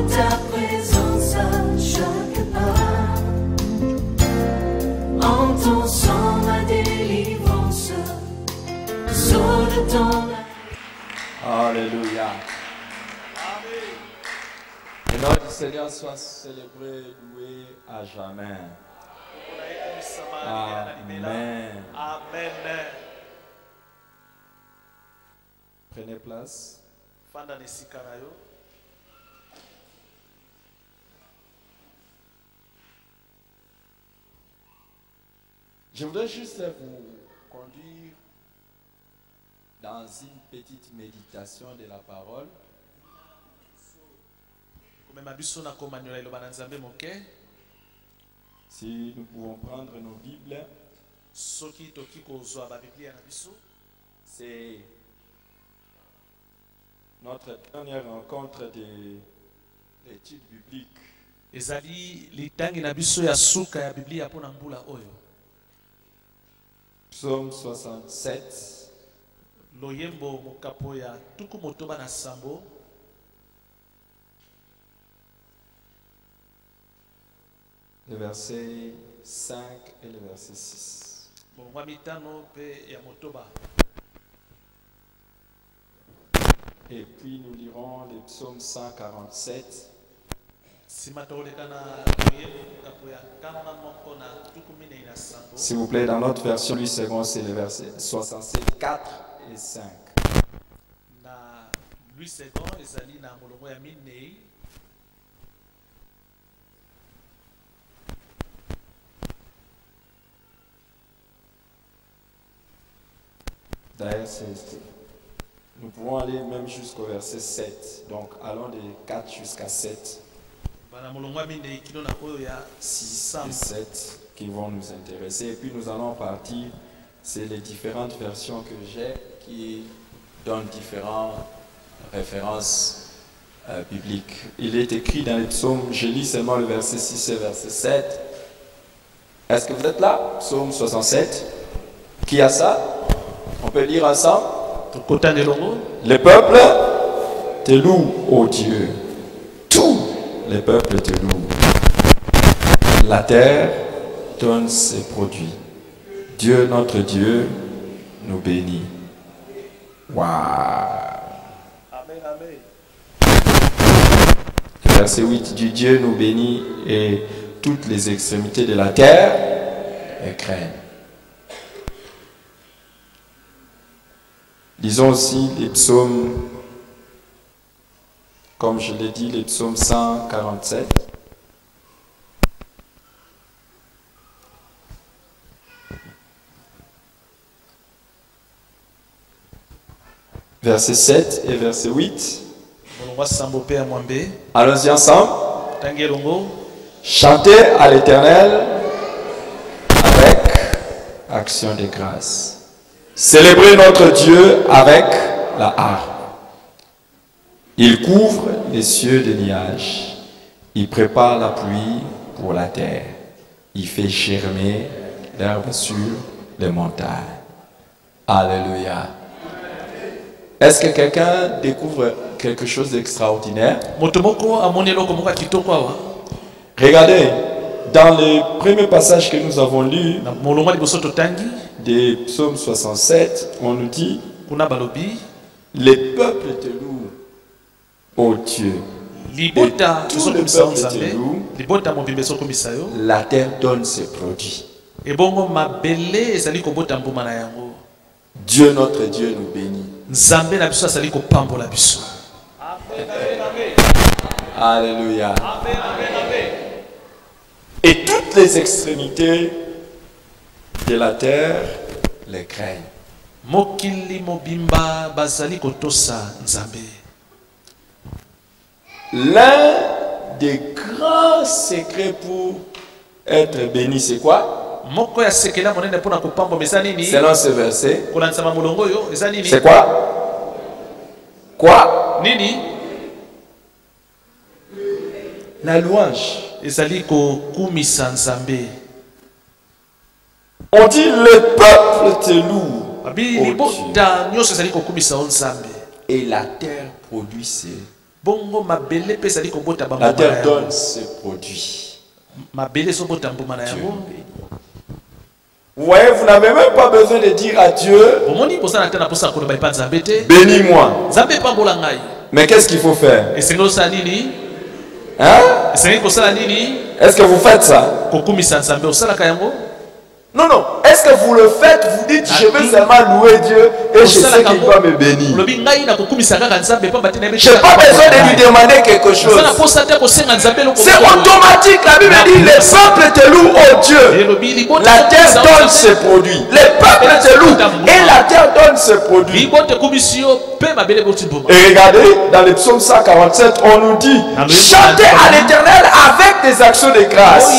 ta présence à chaque pas. En ton sang ma délivrance, sous de ton... Alléluia. Le nom du Seigneur soit célébré, loué à jamais. Amen. Amen. Prenez place. Je voudrais juste vous conduire dans une petite méditation de la parole. Si nous pouvons prendre nos Bibles, c'est notre dernière rencontre de l'étude biblique. Psaume 67. Le verset 5 et le verset 6. Et puis nous lirons le psaume 147. S'il vous plaît, dans notre version, lui second, c'est le verset 67, 4 et 5. D'ailleurs, nous pouvons aller même jusqu'au verset 7. Donc, allons de 4 jusqu'à 7. 6 et 7 qui vont nous intéresser. Et puis, nous allons partir. C'est les différentes versions que j'ai qui donnent différentes références bibliques. Il est écrit dans les psaumes, je lis seulement le verset 6 et verset 7. Est-ce que vous êtes là? Psaume 67. Qui a ça? On peut lire ensemble. Le peuple te loue, ô Dieu. Tous les peuples te louent. La terre donne ses produits. Dieu, notre Dieu, nous bénit. Waouh! Amen, amen. Verset 8 du Dieu nous bénit et toutes les extrémités de la terre les craignent. Lisons aussi les psaumes, comme je l'ai dit, les psaumes 147. Verset 7 et verset 8. Allons-y ensemble. Chantez à l'Éternel avec action de grâce. Célébrez notre Dieu avec la harpe. Il couvre les cieux de nuages. Il prépare la pluie pour la terre. Il fait germer l'herbe sur les montagnes. Alléluia. Est-ce que quelqu'un découvre quelque chose d'extraordinaire? Regardez, dans les premiers passages que nous avons lus, des psaumes 67, on nous dit, les peuples te louent, ô Dieu. Et tout le peuple te loue, la terre donne ses produits. Dieu, notre Dieu, nous bénit. Alléluia. Et toutes les extrémités de la terre les craignent. L'un des grands secrets pour être béni, c'est quoi? Selon ce verset, c'est quoi? Quoi? La louange. On dit le peuple te loue. Et la terre produit ses bongo mabele pe zali kobota ba La terre donne ses produits. mabele so bota mbuma na yango. Vous voyez, vous n'avez même pas besoin de dire à Dieu, Omoni posana tena posa ko ba ipa nzambe te. bénis-moi. Nzambe pambola ngai. Mais qu'est-ce qu'il faut faire? Esengo sa nini? Hein? Esengo kosala nini? Est-ce que vous faites ça? Kokumisa nzambe osala ka yango? Non, non. Est-ce que vous le faites? Vous dites, je vais seulement louer Dieu et je sais qu'il va me bénir. Je n'ai pas besoin de lui demander quelque chose. C'est automatique. La Bible dit, les peuples te louent, oh Dieu. La terre donne ses produits. Les peuples te louent et la terre donne ses produits. Et regardez, dans le psaume 147, on nous dit, chantez à l'Éternel avec des actions de grâce.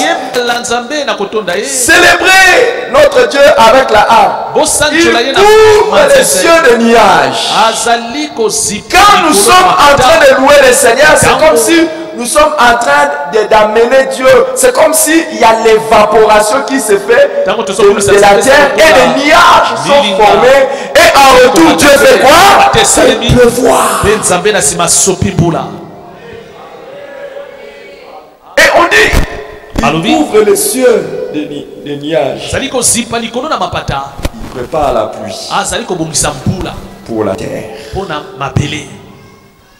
Célébrez notre Dieu avec la harpe. Il couvre les cieux de nuages. Quand nous sommes en train de louer le Seigneur, c'est comme si nous sommes en train d'amener Dieu. C'est comme s'il y a l'évaporation qui se fait de la terre et les nuages sont formés. Et en retour, Dieu fait quoi? Il pleuvoir. Et on dit, il couvre les cieux des nuages. Il prépare la pluie pour la terre.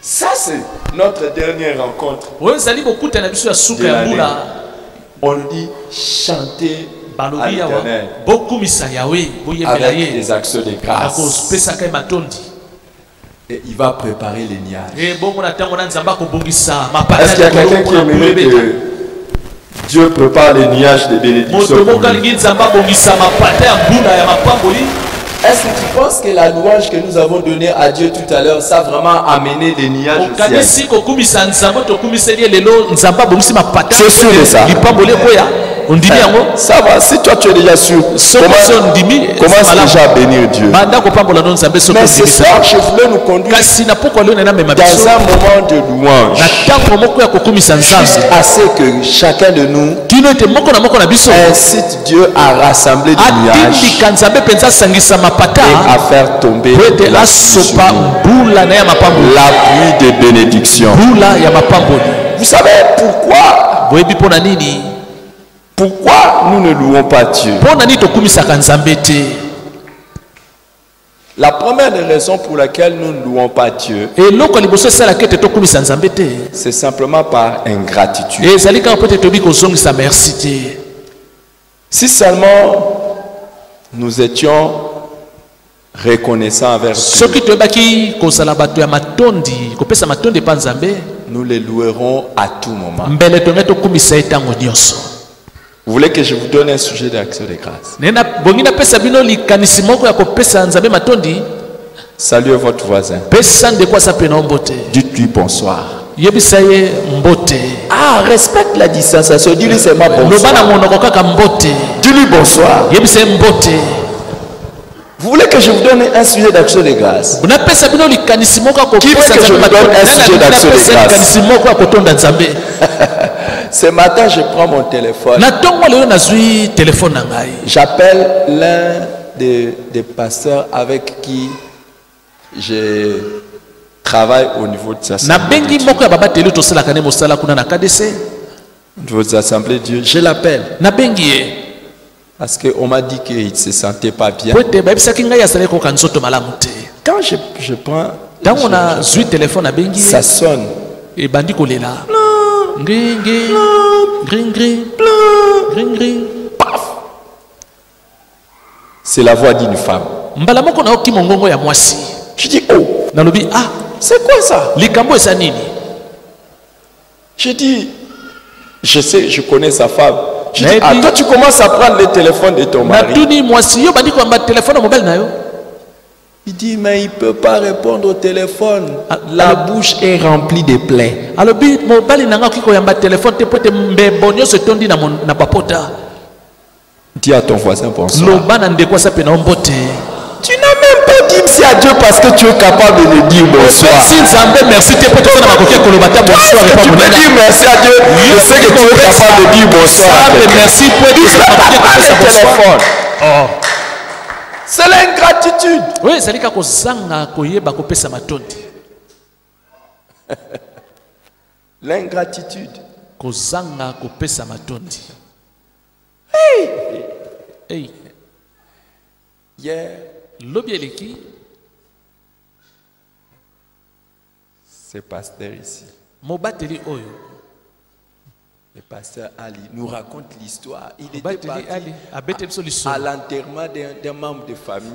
Ça, c'est notre dernière rencontre. On dit chanter à l'Éternel avec des actions de grâce. Et il va préparer les nuages. Est-ce qu'il y a quelqu'un qui aimerait que Dieu prépare les nuages de bénédiction? Est-ce que tu penses que la louange que nous avons donnée à Dieu tout à l'heure, ça a vraiment amené les nuages au ciel? C'est sûr de ça. Ça va, si toi tu es déjà sûr, commence déjà à bénir Dieu. Mais ce soir, je voulais nous conduire dans un moment de louange, assez que chacun de nous incite Dieu à rassembler des nuages et à faire tomber la pluie de bénédiction. Vous savez pourquoi nous ne louons pas Dieu? La première des raisons pour laquelle nous ne louons pas Dieu, c'est simplement par ingratitude. Si seulement nous étions reconnaissants envers Dieu, nous les louerons à tout moment. Vous voulez que je vous donne un sujet d'action de grâce? Saluez votre voisin. Dites-lui bonsoir. Ah, respecte la distanciation. Dis-lui seulement bonsoir. Dis-lui bonsoir. Vous voulez que je vous donne un sujet d'action de grâce? Qui veut que je vous donne un sujet d'action de grâce? Ce matin, je prends mon téléphone. J'appelle l'un des pasteurs avec qui je travaille au niveau de sa assemblée. De vos assemblées de Dieu, je l'appelle. Parce qu'on m'a dit qu'il ne se sentait pas bien. Quand je prends, ça sonne. Paf. C'est la voix d'une femme. Je dis, oh, c'est quoi ça? Je dis, je sais, je connais sa femme. Je dis, ah, toi tu commences à prendre le téléphone de ton mari. Il dit, mais il ne peut pas répondre au téléphone. La bouche est remplie de plaies. Dis à ton voisin bonsoir. Tu n'as même pas dit merci à Dieu parce que tu es capable de le dire bonsoir. Tu peux dire merci à Dieu. Je sais que tu es capable de dire bonsoir. C'est l'ingratitude. L'ingratitude. kozanga kopesa matondi. Hey. Hier, Lobi eleki ce pasteur ici, mobateli oyo. le pasteur Ali, nous raconte l'histoire. Il était Mobateli Ali parti abete biso à lisolo. l'enterrement d'un membre de famille,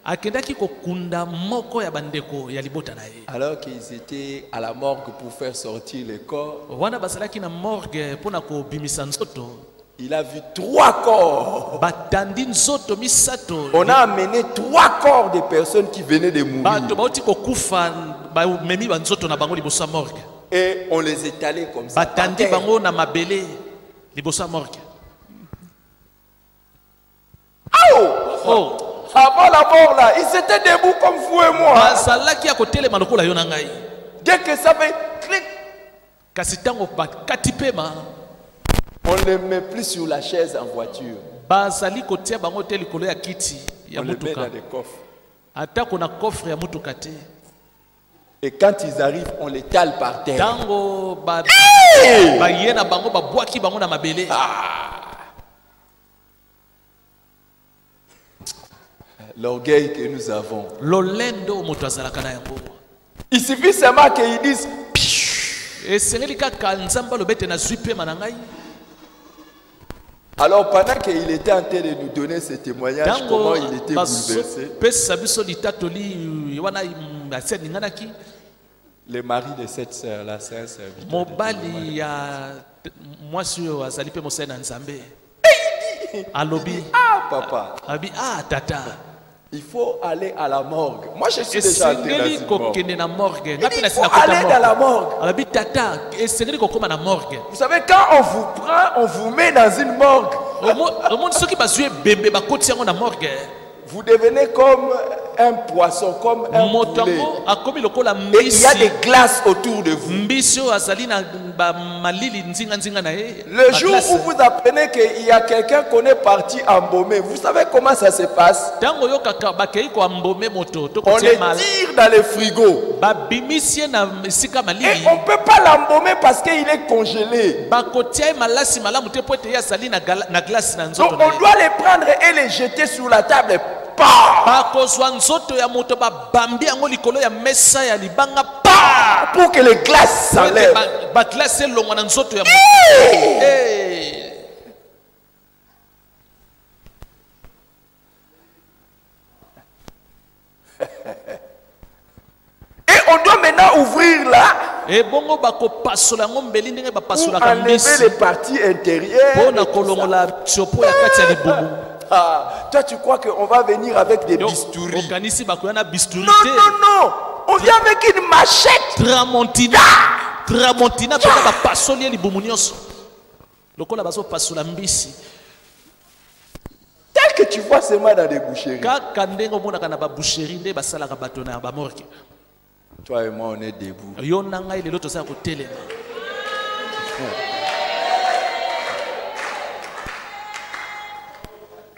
Akendaki kokunda moko ya bandeko ya libota na ye. alors qu'ils étaient à la morgue pour faire sortir le corps. Wana basalaki na morgue pona kobimisa nzoto. Il a vu 3 corps. Batandi nzoto misato. On a amené 3 corps de personnes qui venaient de mourir. Bato bauti kokufa memi banzoto na bango liboso ya morgue. Et on les étalait comme ça. par Batandi terre. bango na mabele liboso ya morgue. Oh, Avant la mort là, ils étaient debout comme vous et moi. bazalaki ya kotelema lokola yo na ngai. Dès que ça fait clic, Kasi tango bakati pema on ne les met plus sur la chaise en voiture. bazali kotia bango te likolo ya kiti ya On les met mutuka. dans des coffres. Atako na coffre ya mutuka te. Et quand ils arrivent, on les tale par terre. Tango baye na bango babwaki bango na mabele. L'orgueil que nous avons. Lolendo moto azalaka na yango. Il suffit seulement qu'ils disent Esengeli kaka nzambe alobete na zwi pema na ngai. alors pendant qu'il était en train de nous donner ce témoignage, Tango comment il était bouleversé. pesa biso litatoli wana aseni nganaki. Le mari de cette sœur, la sœur serviteur. Mobali ya mwasi oyo azali pe mosali na nzambe. Alobi Ah papa, abi tata. il faut aller à la morgue. Moi je suis déjà entré dans Esengeli une morgue. kokende na morgue. Il Ngapi dit, na il faut sina kota aller dans la morgue. morgue. Alobi tata, esengeli kokoma na morgue. Vous savez, quand on vous prend, on vous met dans une morgue. Omoni soki bazwi bembe bakoti yango na morgue. Vous devenez comme un poisson, comme un Moto poulet. yango akomi lokola Et il y a des mbisi. glaces autour de vous. Mbisi oyo azali na malili nzinga na ye. Le Ba jour glace. où vous apprenez qu'il y a quelqu'un qu'on est parti embaumer, vous savez comment ça se passe? Tango yo kaka bakei ko ambome moto to On kotia les mal. tire dans les frigos. Babimisi ye na esika Et malili. on ne peut pas l'embaumer parce qu'il est congelé. Bakotia ye malasi malamu te po ete ye azali na glace na Donc nzoto na on ye. doit les prendre et les jeter sur la table. Bah! Bakozwa nzoto ya moto babambi yango likolo ya mesa ya libanga pa Pour que les glaces s'enlèvent. baglace elongwa na nzoto ya moto. Hey! Et on doit maintenant ouvrir là Ebongo bakopasola yango mbeli ndenge pour bapasolaka enlever mbisi les parties intérieures. mpona et tout ça. kolongola tiopo ya kati ya libumu. Toi, tu crois qu'on va venir avec des Yo, bistouris? okanisi bakoya na bisturi Non, te. non, non. On vient avec une machette. Tramontina mpenza bapasoli ye libumu nyonso lokola bazopasola mbisi Tel que tu vois seulement dans des boucheries. kaka ndenge omonaka na baboucherie nde basalaka bato na bamorke. Toi et moi, on est debout. Yo na ngai lelo tozala kotelema.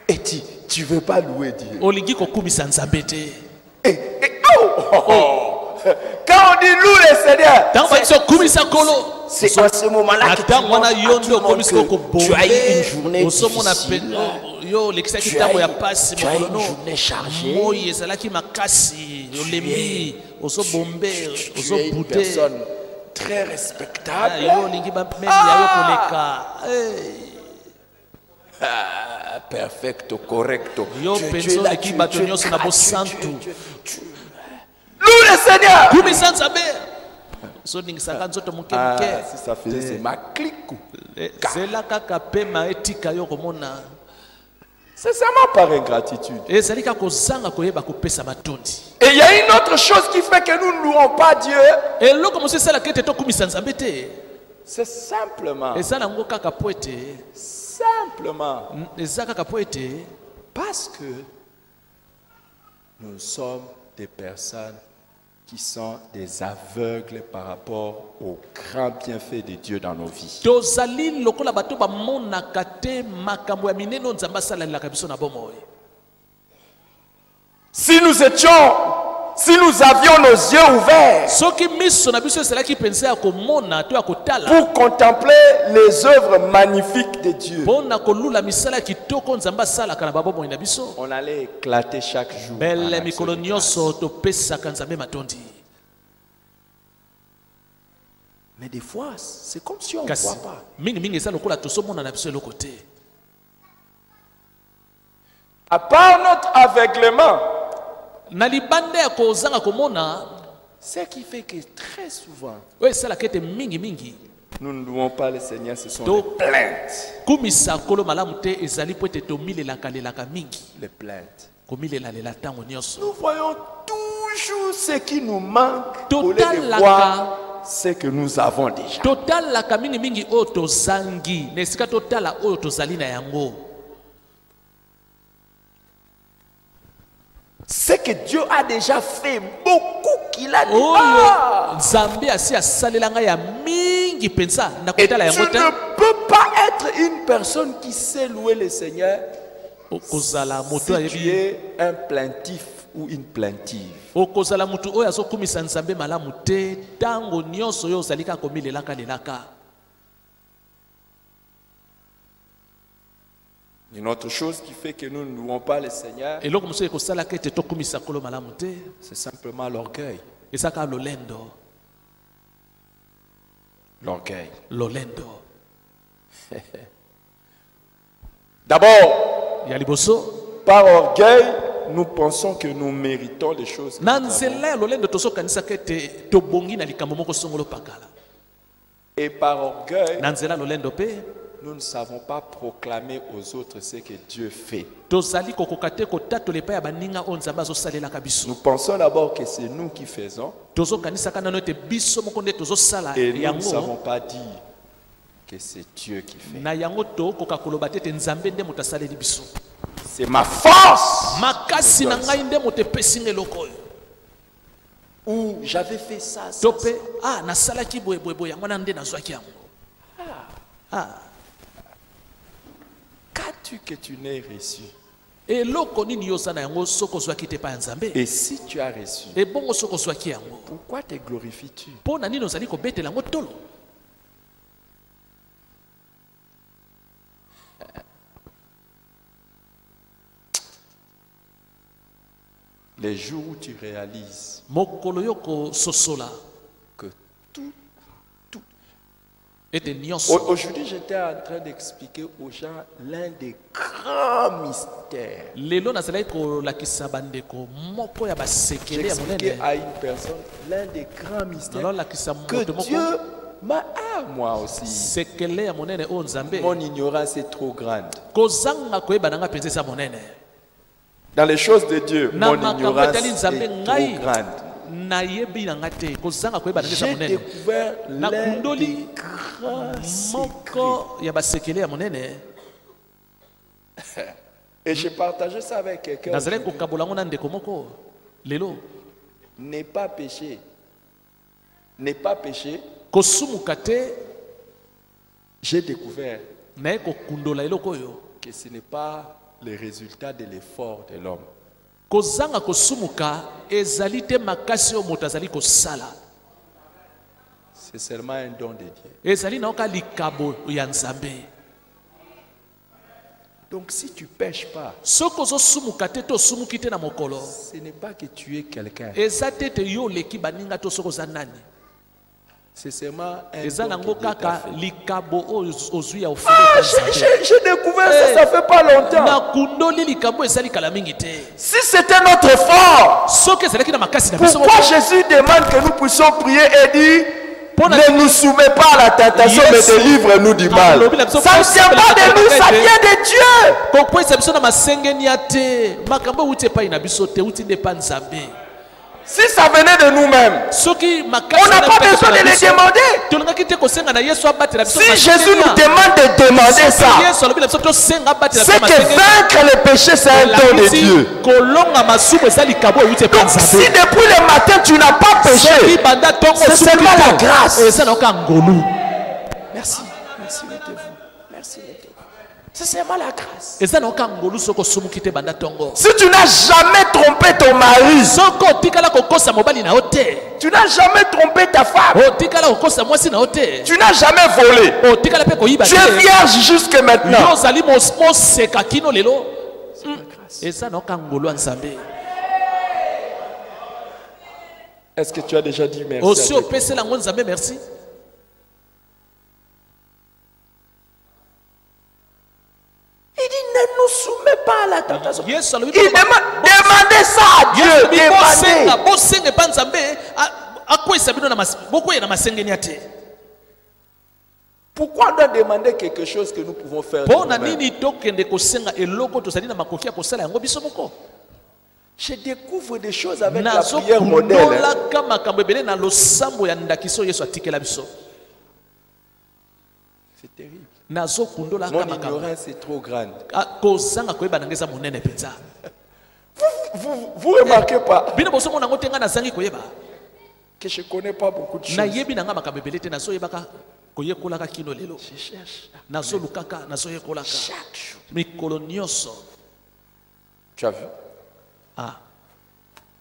Et tu veux pas louer Dieu. Olingi kokumisa nzambe te. Quand on dit loue le Seigneur, Tango bakisi okumisa kolo. c'est à ce moment-là que tu Ata wana montres yo à tout nde le monde okomisi que tu as eu une journée osomona difficile. yo lekisaki Tu ntango as ya eu- pasi tu as eu mokolo une no journée chargée. moi ezalaki makasi olembi ozobombe Tu es une ozobute personne très respectable. yo olingi bamemi ya yo koleka. Ah, perfecto, correcto. Yo Tu es penso là, oleki tu- bato tu es nyonso na gratuit, bosantu. Loue le Seigneur. kumisa nzambe ozoningisaka nzoto moke Ah, moke. si ça faisait, c'est ma clique. Zela kaka pema etika yo komona C'est seulement par ingratitude. ezali kaka kozanga koyeba kopesa matondi. Et il y a une autre chose qui fait que nous ne louons pas Dieu. eloko mosusu esalaka ete tokumisa nzambe te C'est simplement, eza nango kaka po ete eza kaka po ete parce que nous sommes des personnes qui sont des aveugles par rapport au grand bienfait de Dieu dans nos vies. tozali lokola bato bamonaka te makambo ya minene oyo nzambe asalalelaka biso na bomoi. Si nous étions si nous avions nos yeux ouverts soki miso na biso ezalaki mpenza ya komona to ya kotala pour contempler les œuvres magnifiques de Dieu, mpona kolula misala ya kitoko nzambe asalaka na babomoi na biso, on allait éclater chaque jour. en bele action mikolo de nyonso grâce. topesaka nzambe matondi. Mais des fois, c'est comme si on ne Kasi voit pas. mingimingi eza lokola tozomona na biso eloko te. À part notre aveuglement, Na libanda ya kozanga komona ce qui fait que très souvent, oyo esalaka ete mingimingi nous ne louons pas le Seigneur, ce sont To- les plaintes. kumisa nkolo malamu te ezali po ete tomilelaka mingi Les plaintes. komilelalela ntango nyonso. Nous voyons toujours ce qui nous manque au lieu de Totalaka. voir ce que nous avons déjà. totalaka mingimingi oyo tozangi na esika totala oyo tozali na yango. Ce que Dieu a déjà fait, beaucoup qu'il a dit. Oyo Ah! nzambe asi asalela ngai ya mingi mpenza na Et tu kotala yango te. ne peux pas être une personne qui sait louer le Seigneur Okozala moto si tu ayebi es un plaintif ou une plaintive. okozala motu oyo azokumisa nzambe malamu te ntango nyonso oyo ozali kaka komilelaka. Une autre chose qui fait que nous ne louons pas le Seigneur, eloko mosusu ekosalaka ete tokumisa nkolo malamu te c'est simplement l'orgueil. eza kaka lolendo. D'abord, Ya liboso par orgueil, nous pensons que nous méritons les choses. que na nous avons. nzela ya lolendo tozokanisaka ete tobongi na likambo moko songolo pakala. Et par orgueil, Na nzela ya lolendo mpe nous ne savons pas proclamer aux autres ce que Dieu fait. tozali kokoka te kotatola epai ya baninga oyo nzambe azosalelaka biso. Nous pensons d'abord que c'est nous qui faisons tozokanisaka nano ete biso moko nde tozosala et nous ne savons yango. pas dire que c'est Dieu qui fait. Na yango tokoka koloba te ete nzambe nde moto asaleli biso. C'est ma force. Makasi na ngai nde moto epesi nga eloko oyo. Ou j'avais fait ça. ça, To ça. mpe nasalaki boyeboye yango wana nde nazwaki yango. Qu'as-tu que tu n'aies reçu? eloko nini yo oza na yango soki ozwaki te epai ya nzambe. Et si tu as reçu, ebongo soki ozwaki yango pourquoi te glorifies-tu? mpo na nini ozali kobetela yango tolo. Les jours où tu réalises mokolo yo kososola que tout. ete nyonso. Aujourd'hui, j'étais en train d'expliquer aux gens l'un des grands mystères. lelo nazalaki kolakisa bandeko moko ya basekele ya J'expliquais monene. à une personne l'un des grands mystères nalolakisa que moto moko Dieu m'a moi aussi. sekele ya monene oyo nzambe Mon ignorance est trop grande. kozanga koyeba nanga mpenza eza monene. Dans les choses de Dieu, Na mon makambo ignorance etali nzambe est ngai trop grande. nayebi nanga te kozanga koyeba nanga eza J'ai monene. découvert l'un Nakundoli des grands secrets. moko ya basekele ya monene Et j'ai partagé ça avec quelqu'un. nazalaki kokabola yango na ndeko moko lelo. N'est pas péché. N'est pas péché. kosumuka te J'ai découvert naye kokundola eloko oyo. que ce n'est pas le résultat de l'effort de l'homme. kozanga kosumuka ezali te makasi oyo moto azali kosala, C'est seulement un don de Dieu. ezali naoka likabo ya nzambe. Donc si tu pêches pas, soki ozosumuka te to osumuki te na mokolo ce n'est pas que tu es quelqu'un. eza te ete yo oleki baninga to soki oza nani, C'est seulement un eza don nango que Dieu t'a kaka fait. likabo oyo ozwi ya Ah, ofele. j'ai découvert ça, ça fait pas longtemps. nakundoli likambo ezali kala mingi te. Si c'était notre effort, soki ezalaki na makasi na biso pourquoi Jésus demande que nous puissions prier et dire ne nous soumets pas à la tentation, mais Yes. délivre-nous du mal. Ça ne vient pas de nous, ça vient de Dieu. kokwesa biso na masengeni ya te, makambo euti epai na biso te, euti nde epai nzambe. Si ça venait de nous-mêmes, soki on n'a pas besoin de les demander. tolingaki te kosenga na yesu abatela biso Si na Jésus masengeni nous ya. demande de demander ça, yesu alobi na biso tosenga abatela c'est biso que masengeni ya. vaincre le péché, c'est un don de Elakisi Dieu. kolonga masumu eza likabo euti epai Donc si nzambe. depuis le matin tu n'as pas soki péché, banda ntongo c'est osuki seulement la te, grâce. eza naoka ngolu. Merci, merci, mettez-vous. Merci, mettez-vous. C'est seulement la grâce. eza na okangolu soko sumuki te banda tongo Si tu n'as jamais trompé ton mari, soko otikala kokosa mobali na yo te tu n'as jamais trompé ta femme, otikala kokosa mwasi na yo te tu n'as jamais volé, otikala mpe koyiba tu es te vierge jusque yo maintenant. ozali moseka kino lelo eza na okangolu ya nzambe Est-ce que tu as déjà dit merci osi à Dieu? opesela yango nzambe merci Il dit ne nous soumets pas à la tentation. yesu alobi Il demandez ça à Dieu. Demandez. bosenga epa nzambe akwesa bino bokwea na masengeni ya te Pourquoi on doit demander quelque chose que nous pouvons faire de mpo na nous-mêmes? nini tokende kosenga eloko tozali na makoki ya kosala yango biso moko Je découvre des choses avec la prière modèle. nazokundolaka makambo ebele na losambo ya ndakiso yesu atikela biso C'est terrible. nazokundolaka Mon makambo ignorance est trop grande. kozanga koyeba nanga eza monene mpenza Vous remarquez pas bino bosomona yango te nga nazangi koyeba que je ne connais pas beaucoup de choses. nayebi nanga makambo ebele te nazoyebaka koyekolaka kino lelo Je cherche nazolukaka nazoyekolaka chaque jour. mikolo nyonso Tu as vu? ah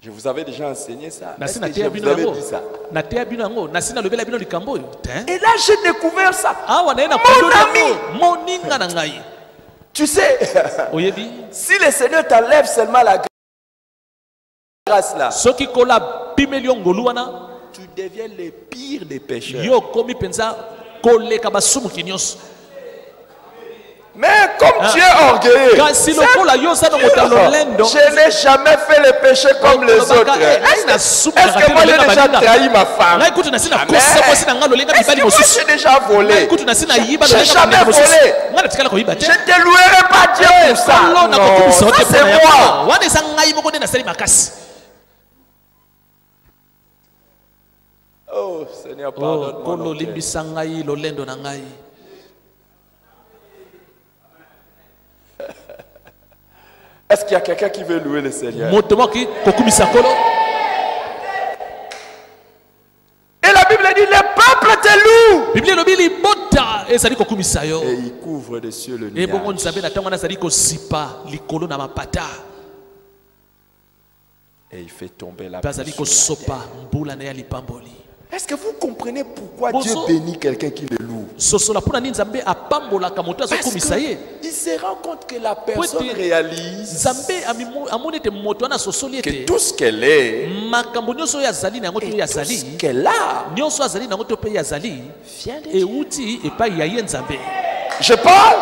Je vous avais déjà enseigné ça. nasi Est-ce que je nateya vous bino avais yango dit ça? nateya bino yango nasi nalobela bino likambo oyo te Et là, j'ai découvert ça. awa naye na Mon kondo ami! yango moninga na ngai Tu sais, oyebi si le Seigneur t'enlève seulement la grâce là, soki kola bimeli yo ngolu wana tu deviens le pire des pécheurs. yo komi mpenza koleka basumuki nyonso Mais comme tu es orgueilleux, kasi lokola yo oza na moto ya lolendo je n'ai jamais fait le péché comme les autres. Est-ce que moi j'ai déjà trahi ma femme? ngai kutu nasi nakosa mwasi na ngai lolenga Est-ce mibali que moi mosusu j'ai déjà volé? ngai kutu nasi nayiba J'ai lolenga jamais mibali mosusu volé. ngai natikala koyiba te Je ne te louerai pas Dieu pour ça. Solo na kokumisa Non, yo te ça c'est mpona moi. yango wana eza ngai moko nde nasali makasi Oh Seigneur, oh pardonne-moi. kolo mon Père. limbisa ngai lolendo na ngai Est-ce qu'il y a quelqu'un qui veut louer le Seigneur? moto moki kokumisa kolo Et la Bible dit, le peuple te loue. biblia elobi libota ezali kokumisa yo Et il couvre de cieux le ebongo nuage. nzambe na ntango wana azali kosipa likolo na mapata Et il fait tomber la mpe pluie azali sur la kosopa terre. mbula na ya lipamboli Est-ce que vous comprenez pourquoi Bozo- Dieu bénit quelqu'un qui le loue? sosola mpo na nini nzambe apambolaka moto Parce azokomisa ye qu'il se rend compte que la personne ete réalise nzambe amoni ete moto wana asosoli que ete tout ce qu'elle est makambo nyonso oyo azali na yango to et oyo tout ce azali qu'elle a nyonso azali na yango to mpe ye azali vient de Dieu. euti epai ya ye nzambe Je parle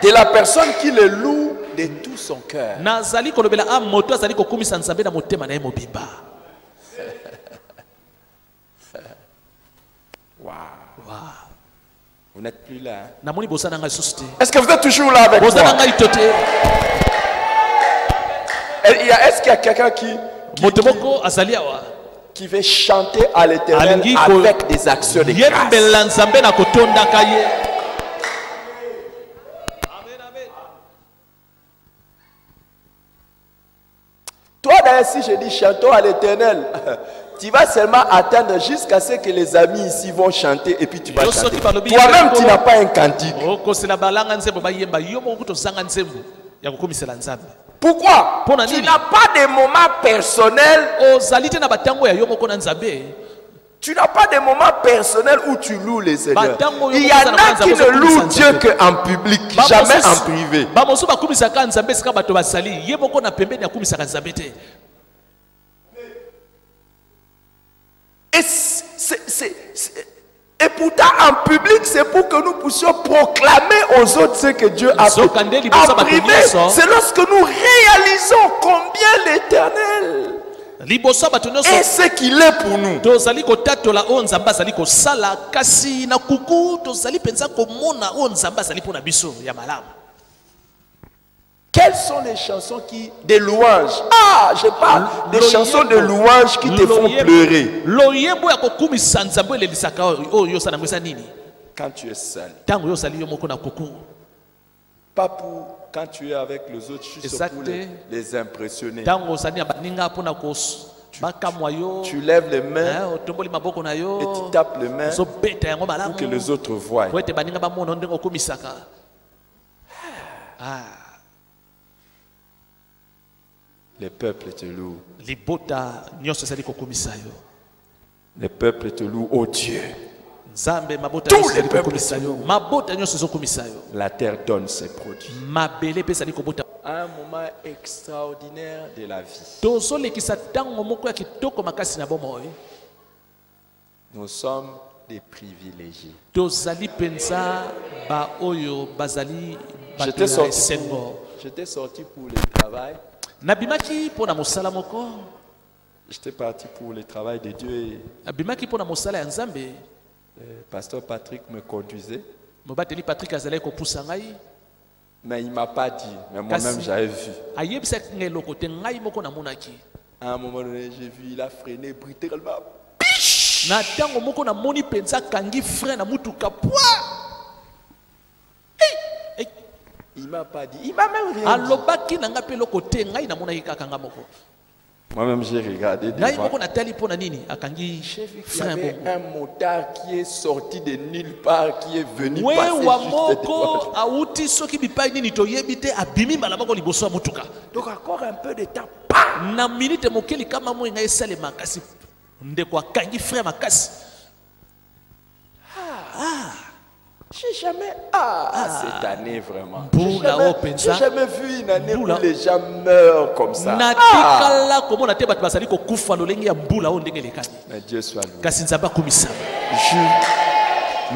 de la personne qui le loue de tout son cœur. nazali kolobela a moto azali kokumisa nzambe na motema na ye mobimba Vous n'êtes plus là. Hein? namoni boza na ngai lisusu te Est-ce que vous êtes toujours là avec boza na moi? ngai to te Est-ce qu'il y a quelqu'un moto moko azali awa qui veut chanter à l'Éternel Alingi ko- avec des actions de grâce? yembela nzambe na kotondaka ye Toi d'ailleurs, si je dis chantons à l'Éternel, tu vas seulement attendre jusqu'à ce que les amis ici vont chanter et puis tu vas Yo chanter. soki balobi Toi-même, yemba tu n'as pas un cantique. okosela balanga nzembo bayemba yo moko tozanga nzembo ya kokumisela nzambe Pourquoi? Pour la Tu nini? n'as pas de moments personnels. ozali te na batango ya yo moko na nzambe Tu n'as pas de moments personnels où tu loues les Seigneurs. Batango yo Il y koza en na a kwanza qui ne koza louent kumisa Dieu Nzambe. qu'en public, jamais en privé. bamosusu bakumisaka nzambe esika bato bazali ye moko na pembeni akumisaka nzambe te Et pourtant, en public, c'est pour que nous puissions proclamer aux autres ce que Dieu a fait. Zokande liboso En bato privé, nyonso. c'est lorsque nous réalisons combien l'Éternel liboso ya bato nyonso est ce qu'il est pour nous. tozali kotatola oyo nzambe azali kosala kasi na kuku tozali mpenza komona oyo nzambe azali mpo na biso ya malamu Quelles sont les chansons des louanges? Ah, je parle des chansons de louanges qui te font pleurer. loyembo ya kokumisa nzambe elelisaka oyo osala yango eza nini Quand tu es seul. ntango yo osali yo moko na kuku Pas pour quand tu es avec les autres, juste Exact. pour les impressionner. ntango osali na baninga mpona bakamwa yo Tu lèves les mains otomboli maboko na et yo tu tapes les mains ozobeta yango pour malamu que les autres voient. po ete baninga bamona ndenge okumisaka Les peuples te louent. libota nyonso ezali kokomisa yo. Les peuples te louent, oh Dieu. Nzambe mabota Tous nyonso les ezali peuples kokomisa yo. Mabota nyonso ezokomisa yo. La terre donne ses produits. Mabele mpe ezali kobota. Un moment extraordinaire de la vie. tozolekisa ntango moko ya kitoko makasi na bomoi. Nous sommes des privilégiés. tozali mpenza baoyo bazali bato ya esengo. J'étais sorti pour le travail. nabimaki mpo na mosala moko. J'étais parti pour le travail de Dieu et nabimaki mpo na mosala ya nzambe. pasteur Patrick me conduisait. mobateli Patrick azalaki kopusa ngai. Mais il ne m'a pas dit, mais moi-même j'avais vu. ayebisaki ngai eloko te ngai moko namonaki. À un moment donné, j'ai vu, il a freiné brutalement. na ntango moko namoni mpenza akangi frein na mutuka pwa. Il ne m'a pas dit, il m'a même rien dit. alobaki na ngai mpe eloko te ngai namonaki kaka nga moko. Moi-même j'ai regardé ngai devant. moko natali mpo na nini akangi Il y frein avait bongo. un motard qui est sorti de nulle part, qui est venu wewa passer juste devant. moko auti soki bipai nini toyebi te abimi mbala moko liboso ya mutuka. Donc encore un peu de temps. na minute moke likama moi ngai esale makasi ndeko akangi frein makasi. J'ai jamais, cette année vraiment. Mbula J'ai openza. jamais vu une année Mbula. où les gens meurent comme ça. natikala komona te bato bazali kokufa lolenge ya mbula oyo ndenge elekani. Mais Dieu soit loué. kasi nzambe akumisa.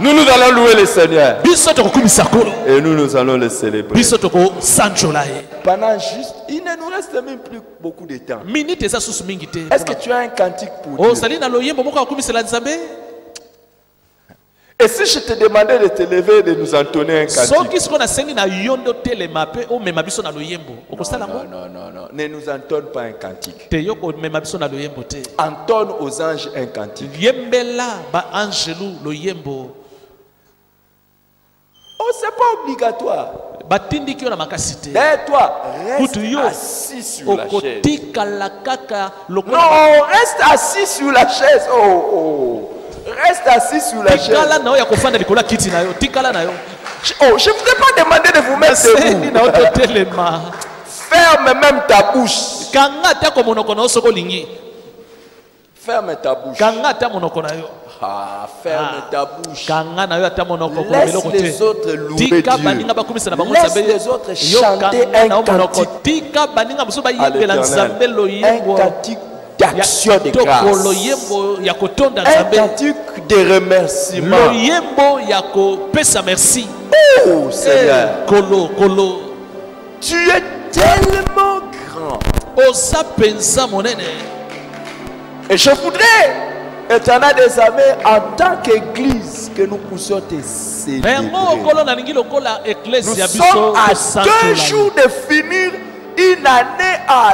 Nous allons louer le Seigneur. biso tokokumisa kolo. Et nous allons le célébrer. biso tokosanjola ye. Pendant juste, il ne nous reste même plus beaucoup de temps. minute eza susu mingi te. Est-ce que tu as un cantique pour Dieu? ozali na loyembo moko akokumisela nzambe. Et si je te demandais de te lever et de nous entonner un cantique? soki siko nasengi na yo nde otelema mpe omema biso na loyembo okosala yango. Non. Ne nous entonne pas un cantique. te yo komema biso na loyembo te. Entonne aux anges un cantique. yembela baangelu loyembo. Oh, c'est pas obligatoire. batindiki yo na makasi te. Mais toi, kutu reste yo assis sur la chaise. okotikala kaka lokola. Non, reste assis sur la chaise. Oh. Reste assis sur la chaise. tikala na yo ya kofanda likolo ya kiti na yo tikala na yo. Oh, je ne vous ai pas demandé de vous mettre sengi na yo debout. totelema. Ferme même ta bouche. kanga ata ko monoko na yo soko olingi. Ferme ta bouche. kanga ata monoko na yo. Ferme ta bouche. kanga na yo ata monoko ko Laisse biloko les te. autres louer tika Dieu. baninga bakumisa na bango Laisse nzambe. les autres Yo chanter kanga un na yo monoko. cantique tika baninga mosusu à bayembela nzambe l'Éternel. loyembo. Un cantique d'action de toko grâce. loyembo ya kotonda Un nzambe. cantique de remerciement. loyembo ya kopesa merci. Oh Seigneur, kolo tu es tellement grand. oza penza monene. Et je voudrais, Éternel des armées, en tant qu'église, que nous puissions te célébrer. yango okolo nalingi lokola Nous eklesi ya biso sommes à 2 kosanjola. jours de finir une année.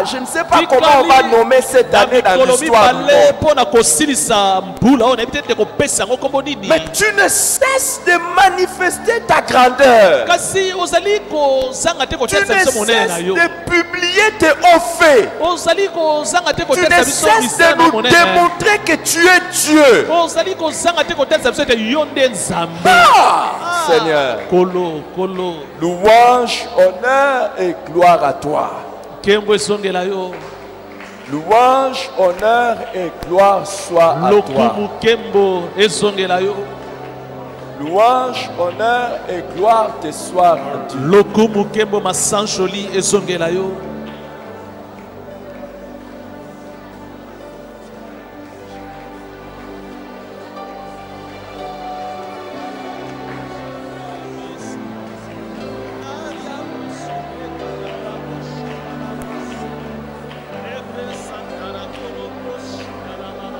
Je ne sais pas comment on va nommer cette année dans l'histoire du monde. mpo na kosilisa mbula oyo nayebi te te kopesa yango kombo nini. Mais tu ne cesses de manifester ta grandeur. kasi ozali kozanga te Tu kotalisa ne biso monene na cesses yo. de publier tes hauts faits. ozali kozanga te Tu kotalisa ne biso cesses de misala nous monene. démontrer que tu es Dieu. ozali kozanga te kotalisa biso ete yo nde nzambe. Seigneur, kolo louange, honneur et gloire à toi. nkembo esongela yo. Louange, honneur et gloire soit à toi. lokumu nkembo esongela yo. Louange, honneur et gloire te soient rendues. lokumu nkembo masanjoli esongela yo.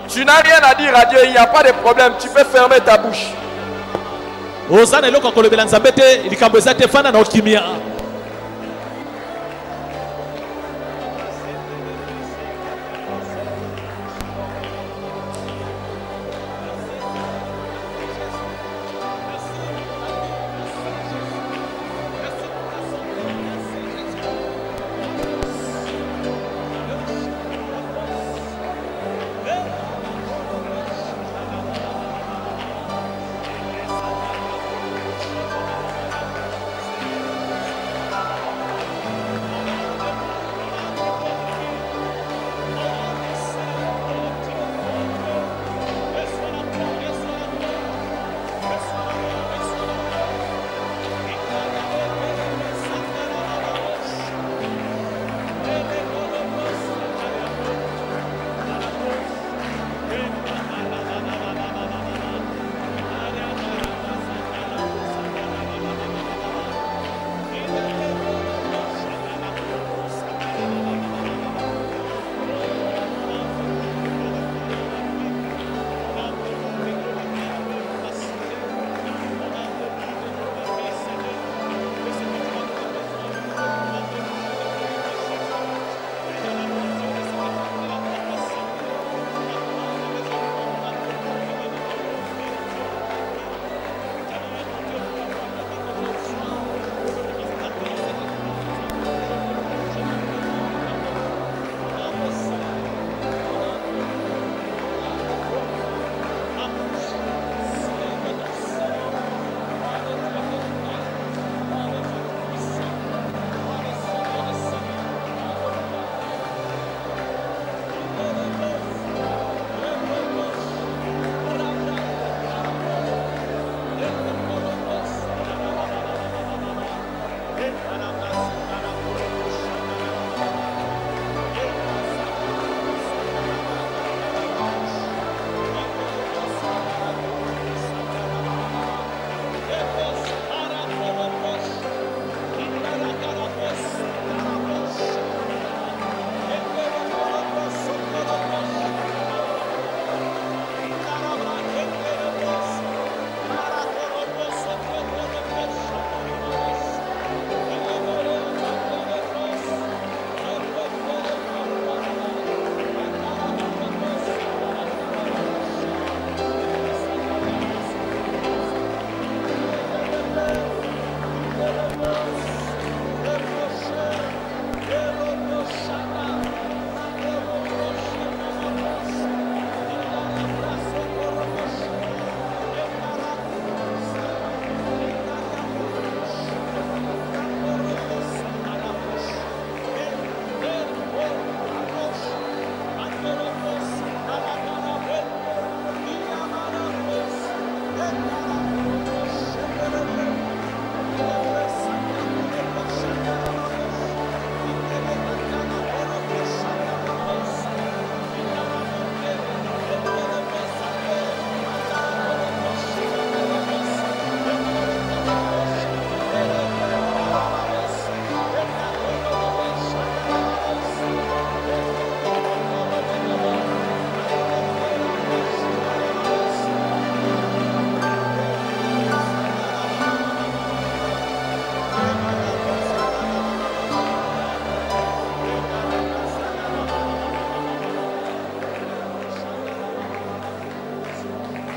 Tu n'as rien à dire à Dieu, il n'y a pas de problème. Tu peux fermer ta bouche. oza na eloko ya kolobela nzambe te likambo eza te fanda na okimia.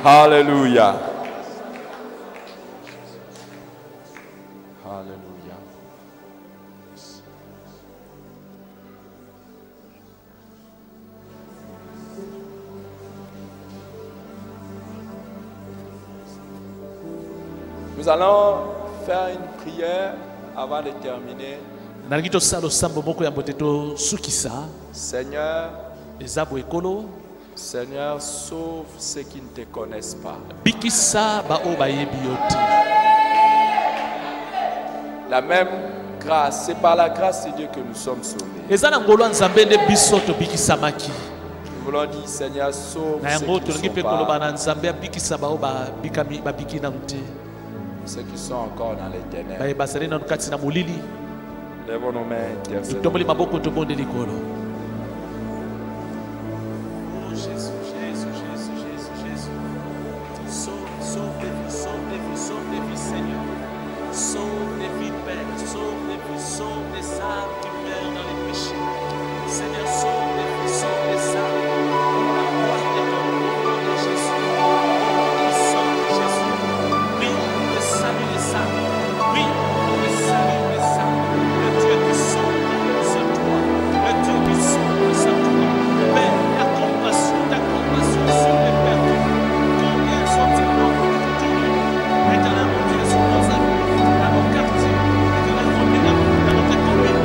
Alléluia. Alléluia. Nous allons faire une prière avant de terminer. nalingi tosala osambo moko ya mbote tosukisa. Seigneur, eza boye ekolo Seigneur, sauve ceux qui ne te connaissent pas. bikisa baoyo bayebi yo te. La même grâce, c'est par la grâce de Dieu que nous sommes sauvés. eza na ngolo ya nzambe nde biso tobikisamaki. Nous voulons dire, Seigneur, sauve na ceux yango qui tolingi ne mpe sont koloba pas, na nzambe abikisa baoyo babiki nanu te, ceux qui sont encore dans les ténèbres. baye bazali nanu kati na molili. Lèvons nos mains, intercédons. tomboli maboko tobonde likolo. Sauve des vies, Père, sauve des âmes qui meurent dans les péchés. Seigneur, sauve des âmes. Pour la gloire de ton nom de Jésus. Au puissant de Jésus. Oui, pour le salut des âmes. Oui, pour le salut des âmes. Le Dieu qui sauve, c'est toi. Le Dieu qui sauve, c'est toi. Père, ta compassion sur les perdus. Combien sont-ils nombreux de tout? Éternel mon Dieu, sur nos amis, dans nos quartiers, éternel mon Dieu, dans notre commune,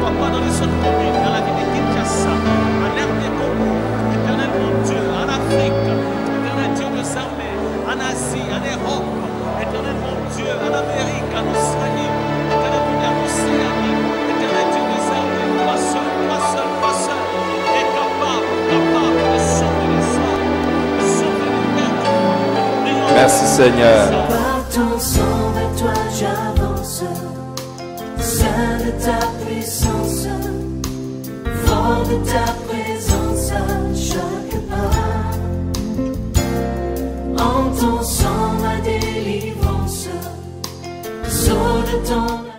papa, dans les autres communes, dans la ville de Kinshasa, en RD Congo, éternel mon Dieu, en Afrique, éternel Dieu des armées, en Asie, en Europe, éternel mon Dieu, en Amérique, en Australie, éternel mon Dieu, en Océanie, éternel Dieu des armées, toi seul, est capable de sauver les âmes, de sauver les perdus. Merci Seigneur. Par ton sang, vers toi j'avance, saint de ta puissance, fort de ta présence à chaque pas. En ton sang ma délivrance, sceau de ton